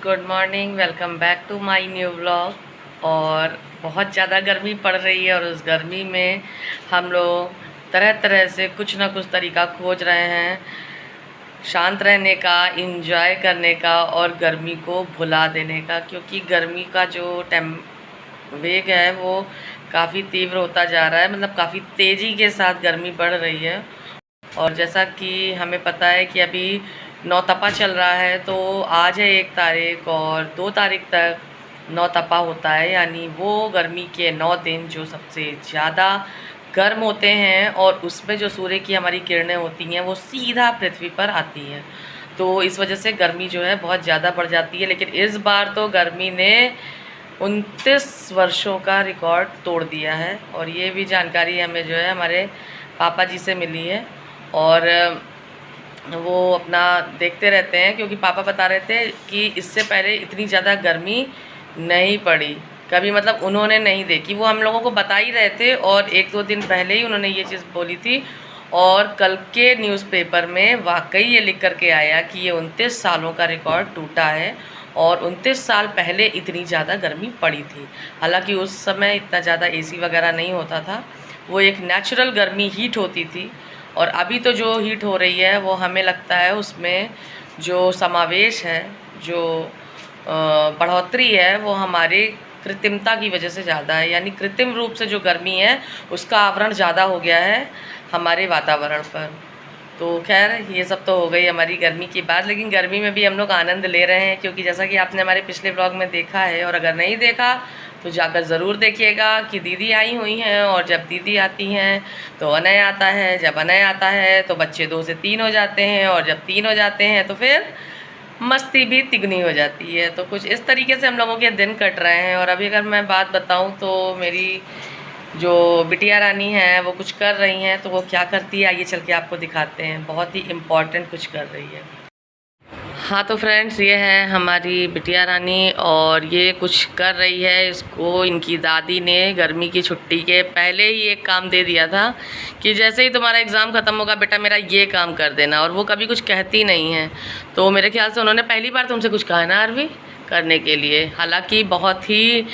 Good morning. Welcome back to my new vlog. और बहुत ज़्यादा गर्मी पड़ रही है और उस गर्मी में हम लोग तरह तरह से कुछ ना कुछ तरीका खोज रहे हैं शांत रहने का, इंजॉय करने का और गर्मी को भुला देने का, क्योंकि गर्मी का जो वेग है वो काफ़ी तीव्र होता जा रहा है। मतलब काफ़ी तेज़ी के साथ गर्मी बढ़ रही है। और जैसा कि हमें पता है कि अभी नौतपा चल रहा है, तो आज है 1 तारीख और 2 तारीख तक नौतपा होता है, यानी वो गर्मी के 9 दिन जो सबसे ज़्यादा गर्म होते हैं और उसमें जो सूर्य की हमारी किरणें होती हैं वो सीधा पृथ्वी पर आती हैं। तो इस वजह से गर्मी जो है बहुत ज़्यादा बढ़ जाती है। लेकिन इस बार तो गर्मी ने 29 वर्षों का रिकॉर्ड तोड़ दिया है और ये भी जानकारी हमें जो है हमारे पापा जी से मिली है। और वो अपना देखते रहते हैं, क्योंकि पापा बता रहे थे कि इससे पहले इतनी ज़्यादा गर्मी नहीं पड़ी कभी, मतलब उन्होंने नहीं देखी। वो हम लोगों को बता ही रहे थे और 1-2 दिन पहले ही उन्होंने ये चीज़ बोली थी। और कल के न्यूज़पेपर में वाकई ये लिख करके आया कि ये 29 सालों का रिकॉर्ड टूटा है और 29 साल पहले इतनी ज़्यादा गर्मी पड़ी थी। हालांकि उस समय इतना ज़्यादा एसी वगैरह नहीं होता था, वो एक नेचुरल गर्मी हीट होती थी। और अभी तो जो हीट हो रही है वो हमें लगता है उसमें जो समावेश है, जो बढ़ोतरी है, वो हमारे कृत्रिमता की वजह से ज़्यादा है। यानी कृत्रिम रूप से जो गर्मी है उसका आवरण ज़्यादा हो गया है हमारे वातावरण पर। तो खैर ये सब तो हो गई हमारी गर्मी की बात, लेकिन गर्मी में भी हम लोग आनंद ले रहे हैं, क्योंकि जैसा कि आपने हमारे पिछले ब्लॉग में देखा है, और अगर नहीं देखा तो जाकर ज़रूर देखिएगा कि दीदी आई हुई हैं। और जब दीदी आती हैं तो अनय आता है, जब अनय आता है तो बच्चे 2 से 3 हो जाते हैं, और जब 3 हो जाते हैं तो फिर मस्ती भी तिगनी हो जाती है। तो कुछ इस तरीके से हम लोगों के दिन कट रहे हैं। और अभी अगर मैं बात बताऊं तो मेरी जो बिटिया रानी है वो कुछ कर रही हैं, तो वो क्या करती है आइए चल के आपको दिखाते हैं। बहुत ही इम्पॉर्टेंट कुछ कर रही है। हाँ तो फ्रेंड्स, ये है हमारी बिटिया रानी और ये कुछ कर रही है। इसको इनकी दादी ने गर्मी की छुट्टी के पहले ही एक काम दे दिया था कि जैसे ही तुम्हारा एग्ज़ाम ख़त्म होगा बेटा मेरा ये काम कर देना। और वो कभी कुछ कहती नहीं है, तो मेरे ख्याल से उन्होंने पहली बार तुमसे कुछ कहा ना आरवी करने के लिए। हालांकि बहुत ही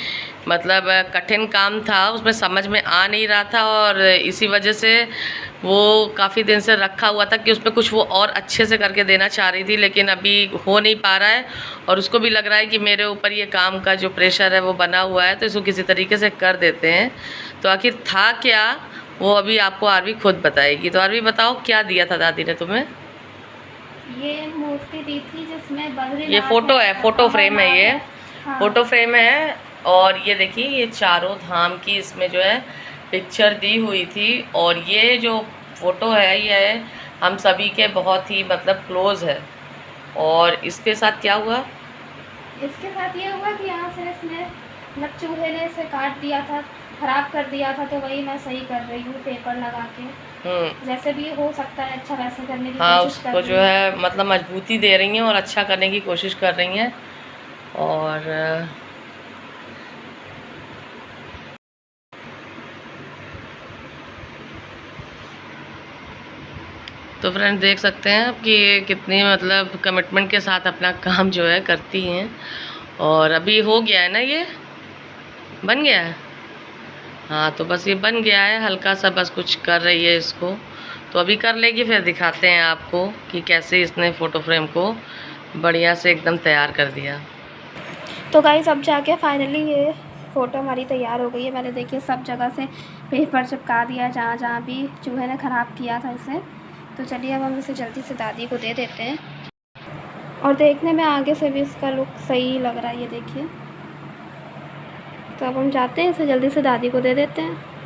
मतलब कठिन काम था, उसमें समझ में आ नहीं रहा था और इसी वजह से वो काफ़ी दिन से रखा हुआ था कि उसमें कुछ वो और अच्छे से करके देना चाह रही थी, लेकिन अभी हो नहीं पा रहा है। और उसको भी लग रहा है कि मेरे ऊपर ये काम का जो प्रेशर है वो बना हुआ है, तो इसको किसी तरीके से कर देते हैं। तो आखिर था क्या वो अभी आपको आरवी खुद बताएगी। तो आरवी बताओ क्या दिया था दादी ने तुम्हें। ये मूर्ति दी थी जिसमें बद्रीनाथ, ये फ़ोटो है, फ़ोटो फ्रेम है ये। हाँ। फ़ोटो फ्रेम है और ये देखिए ये चारों धाम की इसमें जो है पिक्चर दी हुई थी। और ये जो फ़ोटो है ये हम सभी के बहुत ही मतलब क्लोज़ है। और इसके साथ क्या हुआ, इसके साथ ये हुआ कि यहाँ से इसने मतलब चूहे ने इसे काट दिया था, ख़राब कर दिया था, तो वही मैं सही कर रही हूँ पेपर लगा के। जैसे भी हो सकता है अच्छा वैसे करने की हाँ कोशिश कर उसको रही जो है मतलब मजबूती दे रही हैं और अच्छा करने की कोशिश कर रही हैं। और तो फ्रेंड देख सकते हैं कि ये कितनी मतलब कमिटमेंट के साथ अपना काम जो है करती हैं। और अभी हो गया है ना, ये बन गया है। हाँ तो बस ये बन गया है, हल्का सा बस कुछ कर रही है इसको। तो अभी कर लेगी, फिर दिखाते हैं आपको कि कैसे इसने फ़ोटो फ्रेम को बढ़िया से एकदम तैयार कर दिया। तो गाइस अब जाके फाइनली ये फ़ोटो हमारी तैयार हो गई है। मैंने देखिए सब जगह से पेपर चिपका दिया जहाँ जहाँ भी चूहे ने ख़राब किया था इसे। तो चलिए अब हम इसे जल्दी से दादी को दे देते हैं। और देखने में आगे से भी इसका लुक सही लग रहा है, ये देखिए। तो अब हम जाते हैं इसे जल्दी से दादी को दे देते हैं।